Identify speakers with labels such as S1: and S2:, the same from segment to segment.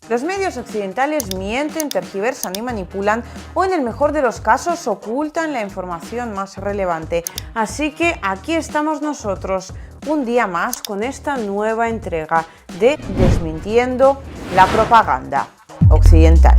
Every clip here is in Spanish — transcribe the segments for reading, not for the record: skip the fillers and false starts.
S1: Los medios occidentales mienten, tergiversan y manipulan, o en el mejor de los casos ocultan la información más relevante. Así que aquí estamos nosotros, un día más, con esta nueva entrega de Desmintiendo la propaganda occidental.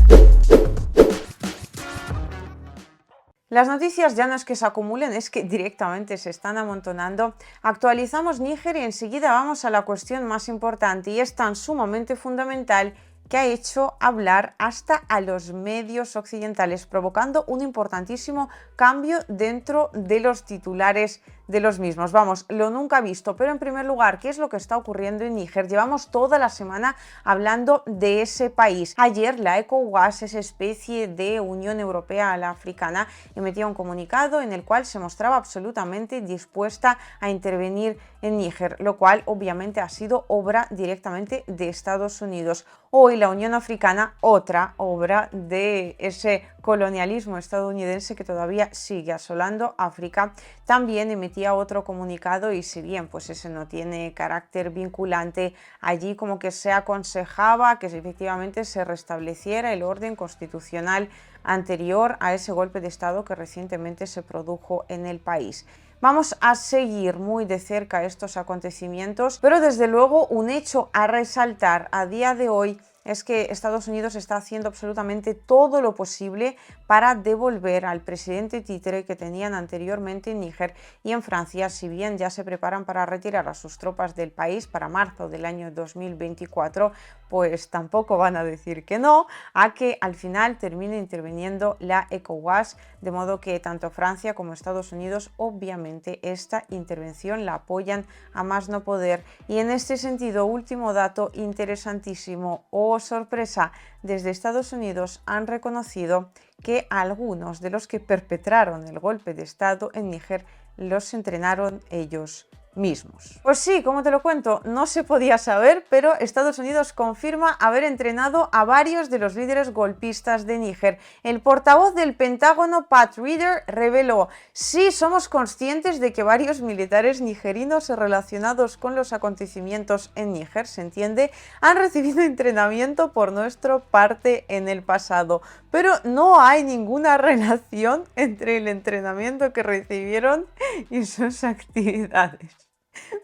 S1: Las noticias ya no es que se acumulen, es que directamente se están amontonando. Actualizamos Níger y enseguida vamos a la cuestión más importante, y es tan sumamente fundamental que ha hecho hablar hasta a los medios occidentales, provocando un importantísimo cambio dentro de los titulares de los mismos. Vamos, lo nunca visto. Pero en primer lugar, ¿qué es lo que está ocurriendo en Níger? Llevamos toda la semana hablando de ese país. Ayer la ECOWAS, esa especie de Unión Europea a la Africana, emitía un comunicado en el cual se mostraba absolutamente dispuesta a intervenir en Níger, lo cual obviamente ha sido obra directamente de Estados Unidos. Hoy la Unión Africana, otra obra de ese colonialismo estadounidense que todavía sigue asolando África, también emitía otro comunicado, y si bien pues ese no tiene carácter vinculante, allí como que se aconsejaba que efectivamente se restableciera el orden constitucional anterior a ese golpe de Estado que recientemente se produjo en el país. Vamos a seguir muy de cerca estos acontecimientos, pero desde luego un hecho a resaltar a día de hoy es que Estados Unidos está haciendo absolutamente todo lo posible para devolver al presidente títere que tenían anteriormente en Níger y en Francia. Si bien ya se preparan para retirar a sus tropas del país para marzo del año 2024, pues tampoco van a decir que no a que al final termine interviniendo la ECOWAS, de modo que tanto Francia como Estados Unidos obviamente esta intervención la apoyan a más no poder. Y en este sentido, último dato interesantísimo, sorpresa, desde Estados Unidos han reconocido que algunos de los que perpetraron el golpe de Estado en Níger los entrenaron ellos mismos. Pues sí, como te lo cuento, no se podía saber, pero Estados Unidos confirma haber entrenado a varios de los líderes golpistas de Níger. El portavoz del Pentágono, Pat Ryder, reveló: sí, somos conscientes de que varios militares nigerinos relacionados con los acontecimientos en Níger, se entiende, han recibido entrenamiento por nuestra parte en el pasado, pero no hay ninguna relación entre el entrenamiento que recibieron y sus actividades.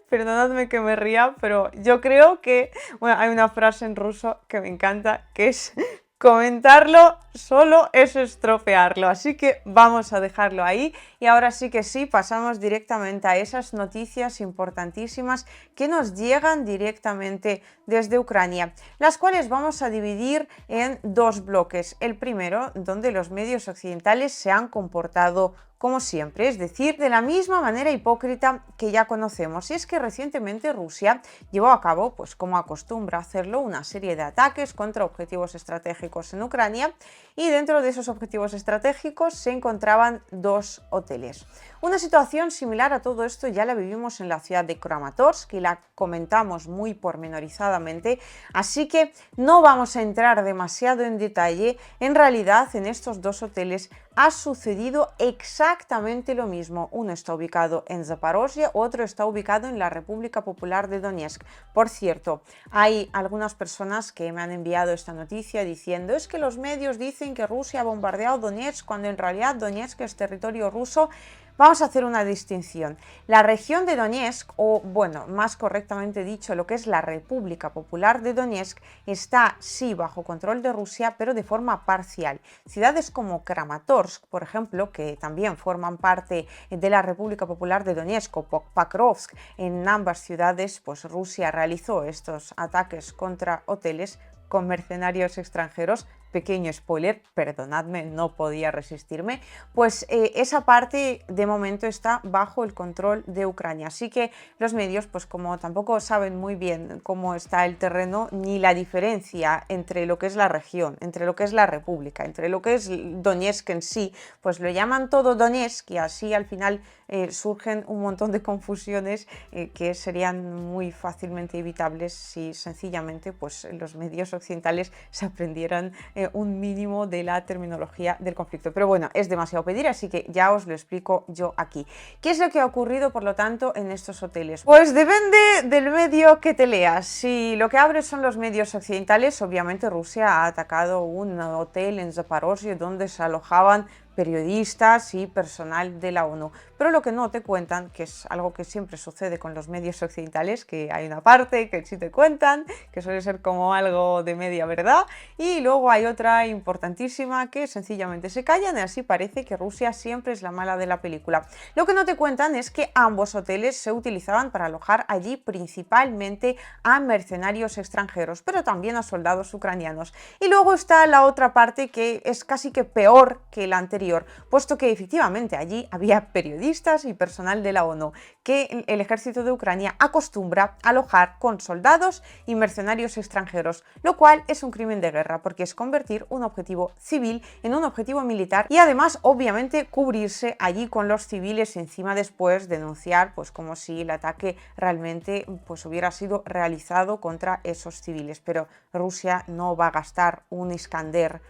S1: Perdonadme que me ría, pero yo creo que, bueno, hay una frase en ruso que me encanta, que es: comentarlo solo es estropearlo. Así que vamos a dejarlo ahí, y ahora sí que sí, pasamos directamente a esas noticias importantísimas que nos llegan directamente desde Ucrania, las cuales vamos a dividir en dos bloques. El primero, donde los medios occidentales se han comportado como siempre, es decir, de la misma manera hipócrita que ya conocemos. Y es que recientemente Rusia llevó a cabo, pues como acostumbra hacerlo, una serie de ataques contra objetivos estratégicos en Ucrania, y dentro de esos objetivos estratégicos se encontraban dos hoteles. Una situación similar a todo esto ya la vivimos en la ciudad de Kramatorsk y la comentamos muy pormenorizadamente, así que no vamos a entrar demasiado en detalle. En realidad, en estos dos hoteles ha sucedido exactamente lo mismo. Uno está ubicado en Zaporozhye, otro está ubicado en la República Popular de Donetsk. Por cierto, hay algunas personas que me han enviado esta noticia diciendo: es que los medios dicen que Rusia ha bombardeado Donetsk, cuando en realidad Donetsk es territorio ruso. Vamos a hacer una distinción. La región de Donetsk, o bueno, más correctamente dicho, lo que es la República Popular de Donetsk, está sí bajo control de Rusia, pero de forma parcial. Ciudades como Kramatorsk, por ejemplo, que también forman parte de la República Popular de Donetsk, o Pakrovsk, en ambas ciudades pues Rusia realizó estos ataques contra hoteles con mercenarios extranjeros. Pequeño spoiler, perdonadme, no podía resistirme, pues esa parte de momento está bajo el control de Ucrania. Así que los medios, pues como tampoco saben muy bien cómo está el terreno ni la diferencia entre lo que es la región, entre lo que es la república, entre lo que es Donetsk en sí, pues lo llaman todo Donetsk, y así al final surgen un montón de confusiones que serían muy fácilmente evitables si sencillamente pues los medios occidentales se aprendieran un mínimo de la terminología del conflicto. Pero bueno, es demasiado pedir, así que ya os lo explico yo aquí. ¿Qué es lo que ha ocurrido, por lo tanto, en estos hoteles? Pues depende del medio que te leas. Si lo que abres son los medios occidentales, obviamente Rusia ha atacado un hotel en Zaporozhye donde se alojaban periodistas y personal de la ONU. Pero lo que no te cuentan, que es algo que siempre sucede con los medios occidentales, que hay una parte que sí te cuentan, que suele ser como algo de media verdad, y luego hay otra importantísima que sencillamente se callan y así parece que Rusia siempre es la mala de la película. Lo que no te cuentan es que ambos hoteles se utilizaban para alojar allí principalmente a mercenarios extranjeros, pero también a soldados ucranianos. Y luego está la otra parte que es casi que peor que la anterior, puesto que efectivamente allí había periodistas y personal de la ONU, que el ejército de Ucrania acostumbra a alojar con soldados y mercenarios extranjeros, lo cual es un crimen de guerra, porque es convertir un objetivo civil en un objetivo militar y además obviamente cubrirse allí con los civiles y encima después denunciar pues como si el ataque realmente pues hubiera sido realizado contra esos civiles. Pero Rusia no va a gastar un Iskander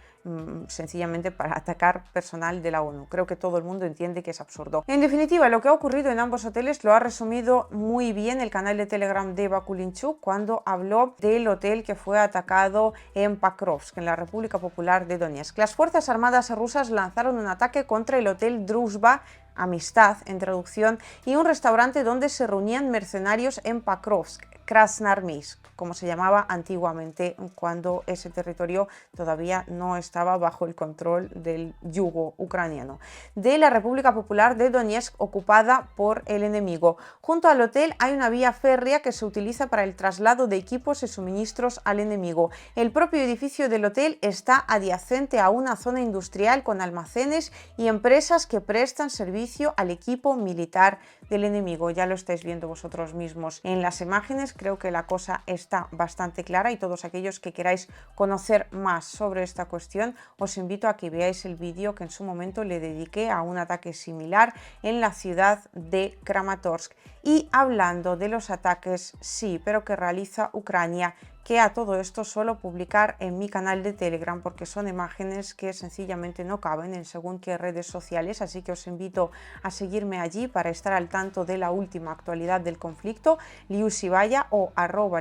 S1: sencillamente para atacar personal de la ONU. Creo que todo el mundo entiende que es absurdo. En definitiva, lo que ha ocurrido en ambos hoteles lo ha resumido muy bien el canal de Telegram de Bakulinchuk cuando habló del hotel que fue atacado en Pakrovsk, en la República Popular de Donetsk. Las Fuerzas Armadas rusas lanzaron un ataque contra el hotel Druzhba, amistad en traducción, y un restaurante donde se reunían mercenarios en Pakrovsk, Krasnoarmeysk, como se llamaba antiguamente cuando ese territorio todavía no estaba bajo el control del yugo ucraniano, de la República Popular de Donetsk ocupada por el enemigo. Junto al hotel hay una vía férrea que se utiliza para el traslado de equipos y suministros al enemigo. El propio edificio del hotel está adyacente a una zona industrial con almacenes y empresas que prestan servicio al equipo militar del enemigo. Ya lo estáis viendo vosotros mismos en las imágenes. Creo que la cosa está bastante clara y todos aquellos que queráis conocer más sobre esta cuestión os invito a que veáis el vídeo que en su momento le dediqué a un ataque similar en la ciudad de Kramatorsk. Y hablando de los ataques, sí, pero que realiza Ucrania, que a todo esto suelo publicar en mi canal de Telegram porque son imágenes que sencillamente no caben en según qué redes sociales, así que os invito a seguirme allí para estar al tanto de la última actualidad del conflicto, Liusivaya o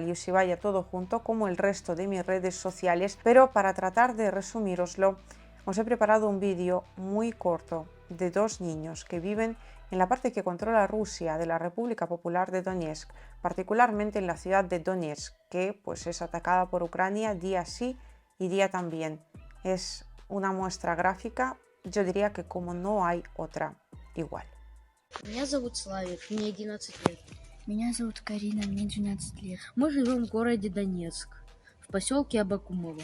S1: @Liusivaya todo junto, como el resto de mis redes sociales. Pero para tratar de resumíroslo, os he preparado un vídeo muy corto de dos niños que viven en la parte que controla Rusia de la República Popular de Donetsk, particularmente en la ciudad de Donetsk, que pues es atacada por Ucrania día sí y día también. Es una muestra gráfica, yo diría que como no hay otra igual.
S2: Меня зовут Славик, мне 11 лет.
S3: Меня зовут Карина, мне 12 лет.
S2: Мы живем в городе Донецк, в поселке Абакумово.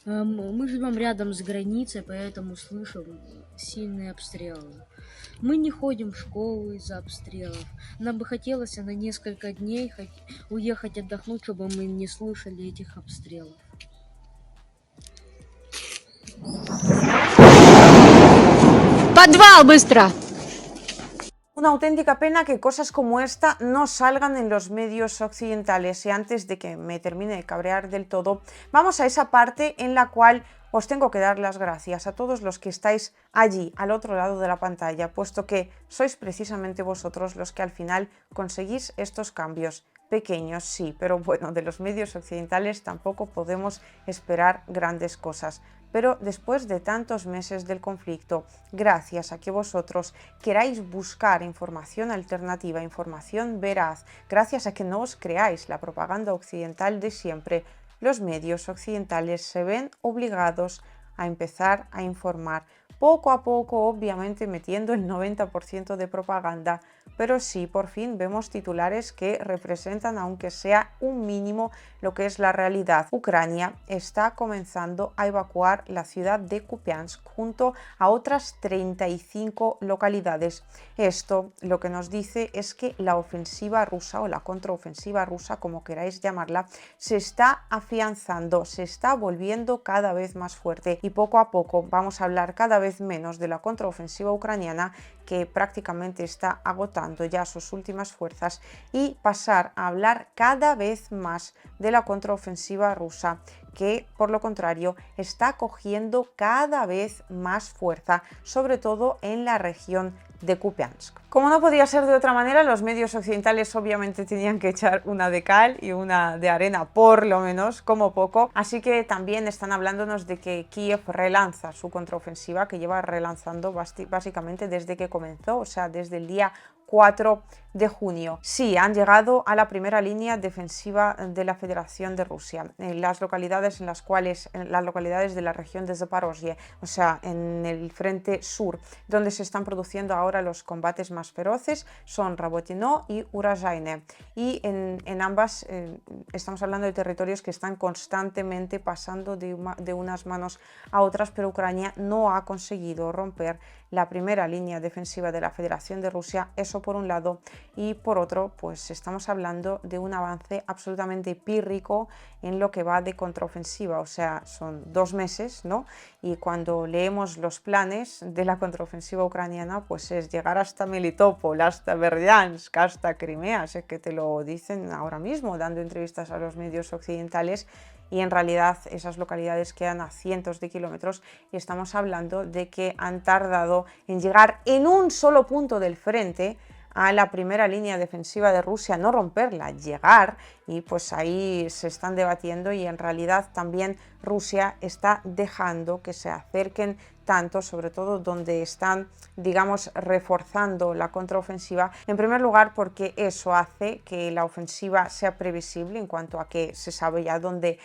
S2: Мы живем рядом с границей, поэтому слышим сильные обстрелы. Мы не ходим в школу из-за обстрелов. Нам бы хотелось на несколько дней уехать отдохнуть, чтобы мы не слышали этих обстрелов.
S3: Подвал, быстро!
S1: Una auténtica pena que cosas como esta no salgan en los medios occidentales. Y antes de que me termine de cabrear del todo, vamos a esa parte en la cual os tengo que dar las gracias a todos los que estáis allí, al otro lado de la pantalla, puesto que sois precisamente vosotros los que al final conseguís estos cambios. Pequeños, sí, pero bueno, de los medios occidentales tampoco podemos esperar grandes cosas. Pero después de tantos meses del conflicto, gracias a que vosotros queráis buscar información alternativa, información veraz, gracias a que no os creáis la propaganda occidental de siempre, los medios occidentales se ven obligados a empezar a informar, poco a poco, obviamente metiendo el 90% de propaganda, pero sí, por fin vemos titulares que representan, aunque sea un mínimo, lo que es la realidad. Ucrania está comenzando a evacuar la ciudad de Kupiansk junto a otras 35 localidades. Esto lo que nos dice es que la ofensiva rusa o la contraofensiva rusa, como queráis llamarla, se está afianzando, se está volviendo cada vez más fuerte y poco a poco vamos a hablar cada vez menos de la contraofensiva ucraniana, que prácticamente está agotando ya sus últimas fuerzas, y pasar a hablar cada vez más de la contraofensiva rusa, que por lo contrario está cogiendo cada vez más fuerza, sobre todo en la región de Kupiansk. Como no podía ser de otra manera, los medios occidentales obviamente tenían que echar una de cal y una de arena, por lo menos, como poco, así que también están hablándonos de que Kiev relanza su contraofensiva, que lleva relanzando básicamente desde que comenzó, o sea, desde el día 4 de junio. Sí, han llegado a la primera línea defensiva de la Federación de Rusia, en las localidades de la región de Zaporozhye, o sea, en el frente sur, donde se están produciendo ahora los combates más feroces, son Rabotino y Urazhaine. Y en ambas estamos hablando de territorios que están constantemente pasando de unas manos a otras, pero Ucrania no ha conseguido romper la primera línea defensiva de la Federación de Rusia, eso por un lado, y por otro, pues estamos hablando de un avance absolutamente pírrico en lo que va de contraofensiva, o sea, son 2 meses, ¿no? Y cuando leemos los planes de la contraofensiva ucraniana, pues es llegar hasta Melitopol, hasta Berdiansk, hasta Crimea, sé que te lo dicen ahora mismo, dando entrevistas a los medios occidentales, y en realidad esas localidades quedan a cientos de kilómetros y estamos hablando de que han tardado en llegar en un solo punto del frente a la primera línea defensiva de Rusia, no romperla, llegar, y pues ahí se están debatiendo y en realidad también Rusia está dejando que se acerquen tanto, sobre todo donde están, digamos, reforzando la contraofensiva, en primer lugar porque eso hace que la ofensiva sea previsible en cuanto a que se sabe ya dónde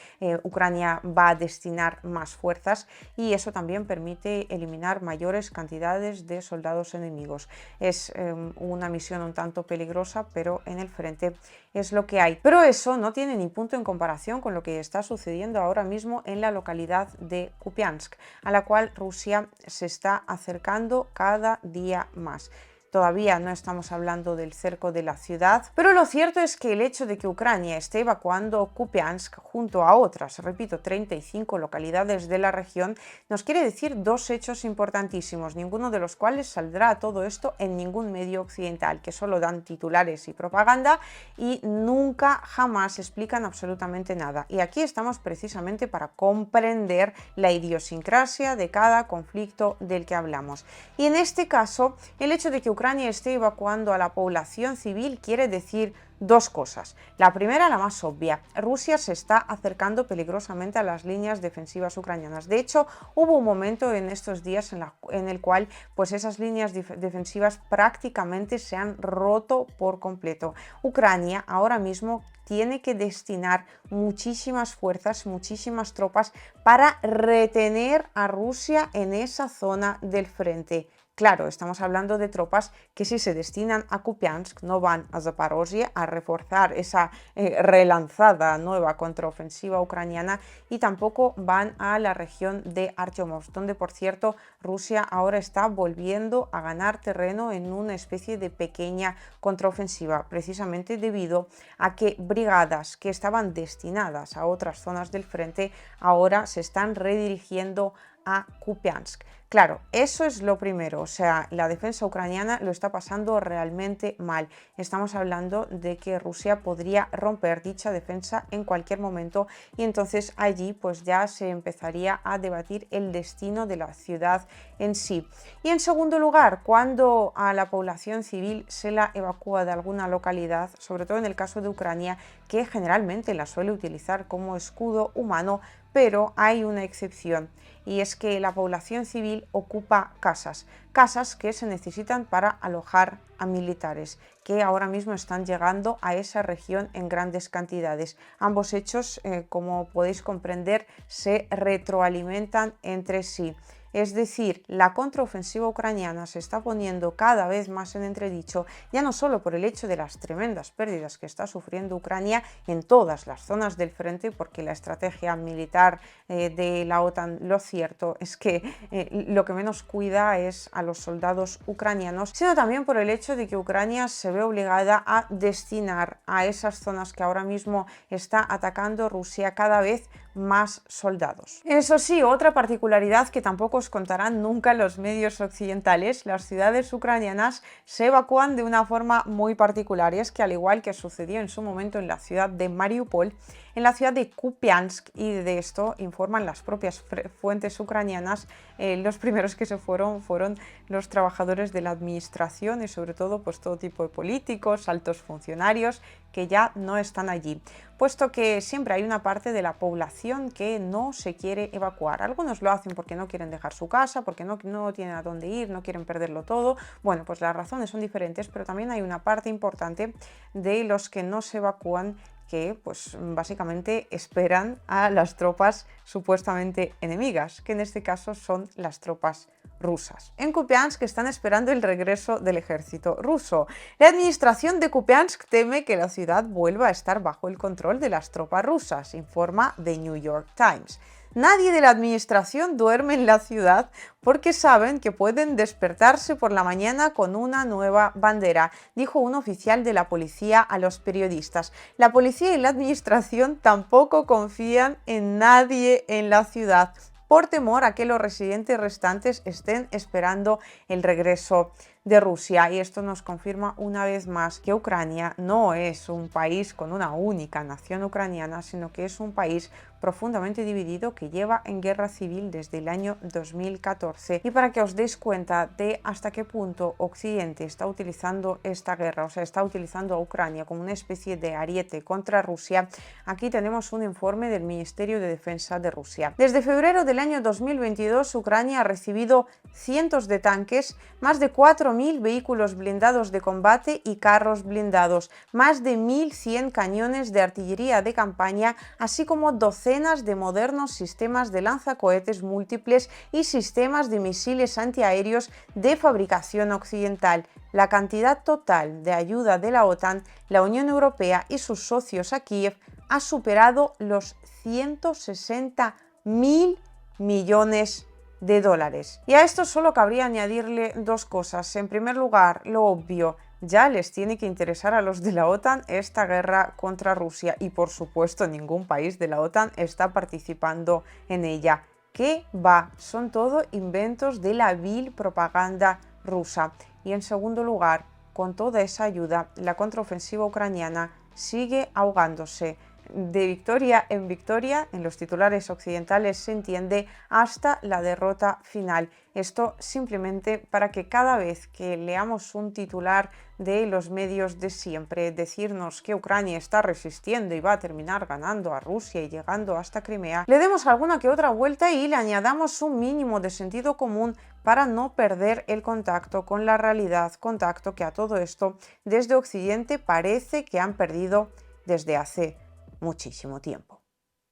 S1: Ucrania va a destinar más fuerzas, y eso también permite eliminar mayores cantidades de soldados enemigos. Es una misión un tanto peligrosa, pero en el frente es lo que hay. Pero eso no tiene ni punto en comparación con lo que está sucediendo ahora mismo en la localidad de Kupiansk, a la cual Rusia se está acercando cada día más. Todavía no estamos hablando del cerco de la ciudad, pero lo cierto es que el hecho de que Ucrania esté evacuando Kupiansk junto a otras, repito, 35 localidades de la región, nos quiere decir 2 hechos importantísimos, ninguno de los cuales saldrá a todo esto en ningún medio occidental, que solo dan titulares y propaganda y nunca jamás explican absolutamente nada. Y aquí estamos precisamente para comprender la idiosincrasia de cada conflicto del que hablamos. Y en este caso, el hecho de que Ucrania esté evacuando a la población civil quiere decir 2 cosas. La primera, la más obvia, Rusia se está acercando peligrosamente a las líneas defensivas ucranianas. De hecho, hubo un momento en estos días en el cual pues esas líneas defensivas prácticamente se han roto por completo. Ucrania ahora mismo tiene que destinar muchísimas fuerzas, muchísimas tropas para retener a Rusia en esa zona del frente. Claro, estamos hablando de tropas que si se destinan a Kupiansk no van a Zaporozhye a reforzar esa relanzada nueva contraofensiva ucraniana, y tampoco van a la región de Artyomov, donde por cierto Rusia ahora está volviendo a ganar terreno en una especie de pequeña contraofensiva, precisamente debido a que brigadas que estaban destinadas a otras zonas del frente ahora se están redirigiendo a Kupiansk. Claro, eso es lo primero, o sea, la defensa ucraniana lo está pasando realmente mal. Estamos hablando de que Rusia podría romper dicha defensa en cualquier momento, y entonces allí pues ya se empezaría a debatir el destino de la ciudad en sí. Y en segundo lugar, cuando a la población civil se la evacúa de alguna localidad, sobre todo en el caso de Ucrania, que generalmente la suele utilizar como escudo humano, pero hay una excepción, y es que la población civil ocupa casas que se necesitan para alojar a militares, que ahora mismo están llegando a esa región en grandes cantidades. Ambos hechos, como podéis comprender, se retroalimentan entre sí. Es decir, la contraofensiva ucraniana se está poniendo cada vez más en entredicho, ya no solo por el hecho de las tremendas pérdidas que está sufriendo Ucrania en todas las zonas del frente, porque la estrategia militar de la OTAN, lo cierto es que lo que menos cuida es a los soldados ucranianos, sino también por el hecho de que Ucrania se ve obligada a destinar a esas zonas que ahora mismo está atacando Rusia cada vez más soldados. Eso sí, otra particularidad que tampoco os contarán nunca los medios occidentales: las ciudades ucranianas se evacúan de una forma muy particular, y es que, al igual que sucedió en su momento en la ciudad de Mariupol, en la ciudad de Kupiansk, y de esto informan las propias fuentes ucranianas. Los primeros que se fueron los trabajadores de la administración y sobre todo pues todo tipo de políticos, altos funcionarios que ya no están allí, puesto que siempre hay una parte de la población que no se quiere evacuar. Algunos lo hacen porque no quieren dejar su casa, porque no tienen a dónde ir, no quieren perderlo todo. Bueno, pues las razones son diferentes, pero también hay una parte importante de los que no se evacúan que pues básicamente esperan a las tropas supuestamente enemigas, que en este caso son las tropas rusas. En Kupiansk están esperando el regreso del ejército ruso. La administración de Kupiansk teme que la ciudad vuelva a estar bajo el control de las tropas rusas, informa The New York Times. Nadie de la administración duerme en la ciudad porque saben que pueden despertarse por la mañana con una nueva bandera, dijo un oficial de la policía a los periodistas. La policía y la administración tampoco confían en nadie en la ciudad, por temor a que los residentes restantes estén esperando el regreso de Rusia. Y esto nos confirma una vez más que Ucrania no es un país con una única nación ucraniana, sino que es un país profundamente dividido que lleva en guerra civil desde el año 2014. Y para que os deis cuenta de hasta qué punto Occidente está utilizando esta guerra, o sea, está utilizando a Ucrania como una especie de ariete contra Rusia, aquí tenemos un informe del Ministerio de Defensa de Rusia. Desde febrero del año 2022, Ucrania ha recibido cientos de tanques, más de 4.000 vehículos blindados de combate y carros blindados, más de 1.100 cañones de artillería de campaña, así como docenas de modernos sistemas de lanzacohetes múltiples y sistemas de misiles antiaéreos de fabricación occidental. La cantidad total de ayuda de la OTAN, la Unión Europea y sus socios a Kiev ha superado los 160.000 millones de dólares. Y a esto solo cabría añadirle dos cosas. En primer lugar, lo obvio, ya les tiene que interesar a los de la OTAN esta guerra contra Rusia y por supuesto ningún país de la OTAN está participando en ella. ¿Qué va? Son todo inventos de la vil propaganda rusa. Y en segundo lugar, con toda esa ayuda, la contraofensiva ucraniana sigue ahogándose. De victoria, en los titulares occidentales se entiende hasta la derrota final. Esto simplemente para que cada vez que leamos un titular de los medios de siempre decirnos que Ucrania está resistiendo y va a terminar ganando a Rusia y llegando hasta Crimea, le demos alguna que otra vuelta y le añadamos un mínimo de sentido común para no perder el contacto con la realidad, contacto que a todo esto desde Occidente parece que han perdido desde hace muchísimo tiempo.